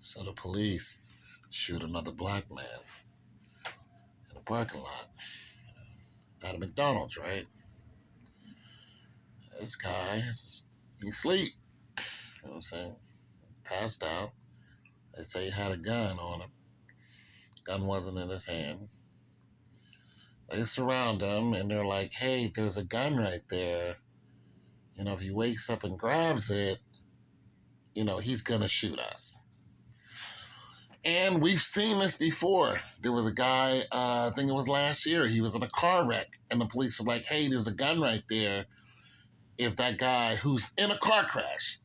So the police shoot another black man in a parking lot at a McDonald's, right? This guy, he's asleep. You know what I'm saying? Passed out. They say he had a gun on him. Gun wasn't in his hand. They surround him and they're like, hey, there's a gun right there. If he wakes up and grabs it, he's going to shoot us. And we've seen this before. There was a guy, I think it was last year, he was in a car wreck, and the police were like, hey, there's a gun right there. If that guy who's in a car crash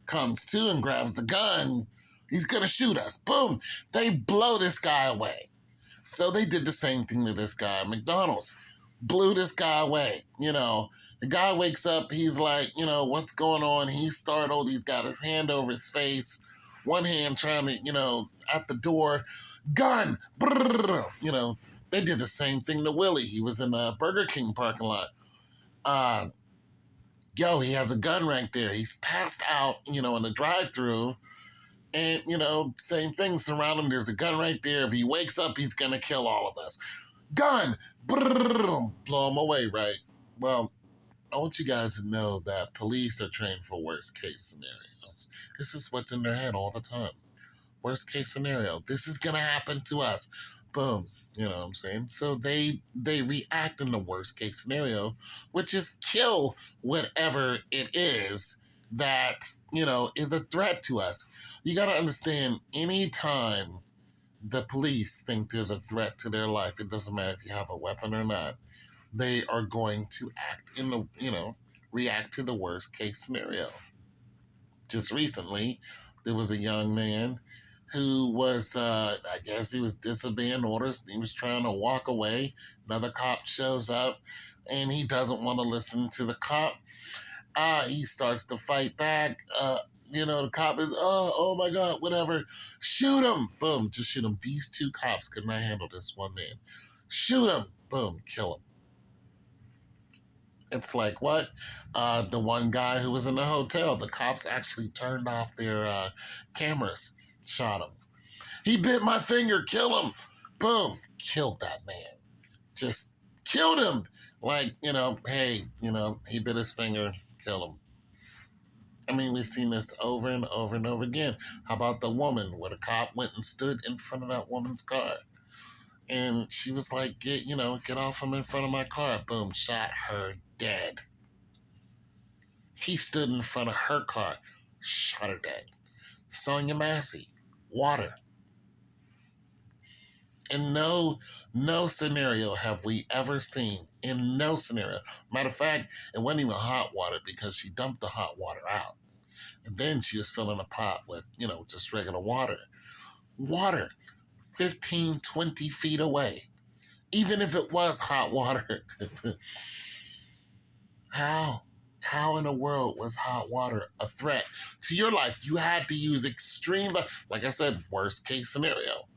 comes to and grabs the gun, he's going to shoot us. Boom. They blow this guy away. So they did the same thing to this guy at McDonald's. Blew this guy away. The guy wakes up, he's like, what's going on? He's startled, he's got his hand over his face, one hand trying to, at the door, gun, brrr, they did the same thing to Willie. He was in a Burger King parking lot. He has a gun right there. He's passed out, in the drive-thru. And, same thing, surround him. There's a gun right there. If he wakes up, he's going to kill all of us. Gun! Brrr, blow him away, right? Well, I want you guys to know that police are trained for worst case scenarios. This is what's in their head all the time. Worst case scenario. This is going to happen to us. Boom. You know what I'm saying? So they react in the worst case scenario, which is kill whatever it is that, is a threat to us. You got to understand, anytime the police think there's a threat to their life, it doesn't matter if you have a weapon or not, they are going to act in the, react to the worst case scenario. Just recently, there was a young man who was, I guess he was disobeying orders. He was trying to walk away. Another cop shows up and he doesn't want to listen to the cop. He starts to fight back. The cop is, oh my God, whatever. Shoot him. Boom, just shoot him. These two cops could not handle this one man. Shoot him. Boom, kill him. It's like what? The one guy who was in the hotel, the cops actually turned off their cameras, shot him. He bit my finger, kill him. Boom, killed that man. Just killed him. Like, hey, he bit his finger, kill him. I mean, we've seen this over and over and over again. How about the woman where the cop went and stood in front of that woman's car? And she was like, get off from in front of my car. Boom, shot her dead. He stood in front of her car, shot her dead. Sonia Massey, water. In no scenario have we ever seen, in no scenario. Matter of fact, it wasn't even hot water because she dumped the hot water out. And then she was filling a pot with, just regular water. Water, 15, 20 feet away. Even if it was hot water. How in the world was hot water a threat to your life? You had to use extreme, like I said, worst case scenario.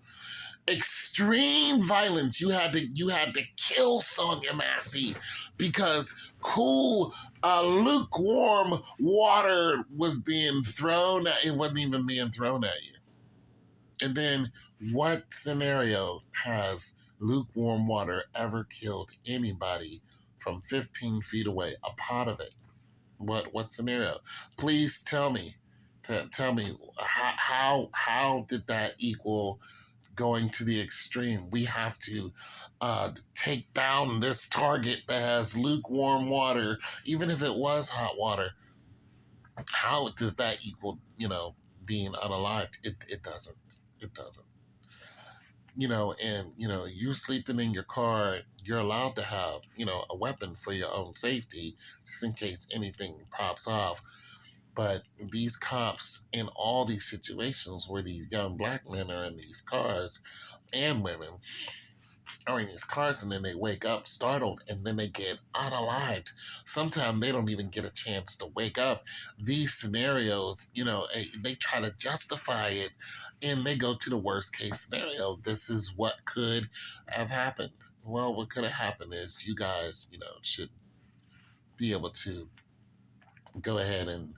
Extreme violence. You had to kill Sonia Massey because cool, lukewarm water was being thrown. It wasn't even being thrown at you. And then, what scenario has lukewarm water ever killed anybody from 15 feet away? A pot of it. What scenario? Please tell me. Tell me how did that equal going to the extreme? We have to take down this target that has lukewarm water, even if it was hot water. How does that equal, being unalived? It doesn't. It doesn't. You're sleeping in your car, you're allowed to have, a weapon for your own safety, just in case anything pops off. But these cops in all these situations where these young black men are in these cars and women are in these cars and then they wake up startled and then they get unalived. Sometimes they don't even get a chance to wake up. These scenarios, they try to justify it and they go to the worst case scenario. This is what could have happened. Well, what could have happened is you guys, should be able to go ahead and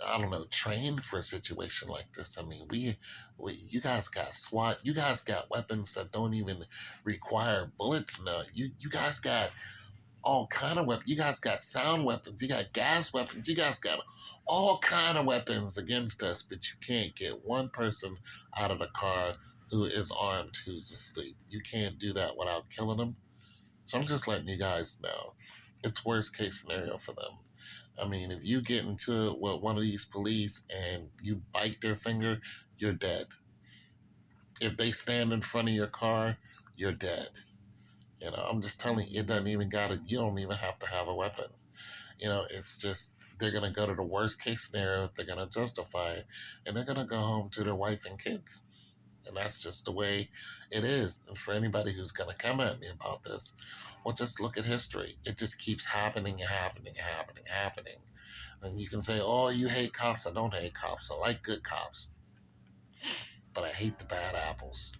I don't know, trained for a situation like this. I mean, you guys got SWAT. You guys got weapons that don't even require bullets now. You guys got all kind of weapons. You guys got sound weapons. You got gas weapons. You guys got all kind of weapons against us, but you can't get one person out of the car who is armed, who's asleep. You can't do that without killing them. So I'm just letting you guys know, it's worst case scenario for them. I mean, if you get into it with one of these police and you bite their finger, you're dead. If they stand in front of your car, you're dead. I'm just telling you, it doesn't even gotta. You don't even have to have a weapon. It's just they're gonna go to the worst case scenario. They're gonna justify it, and they're gonna go home to their wife and kids. And that's just the way it is. And for anybody who's gonna come at me about this, well, just look at history. It just keeps happening, happening, happening, happening. And you can say, "Oh, you hate cops." I don't hate cops. I like good cops, but I hate the bad apples.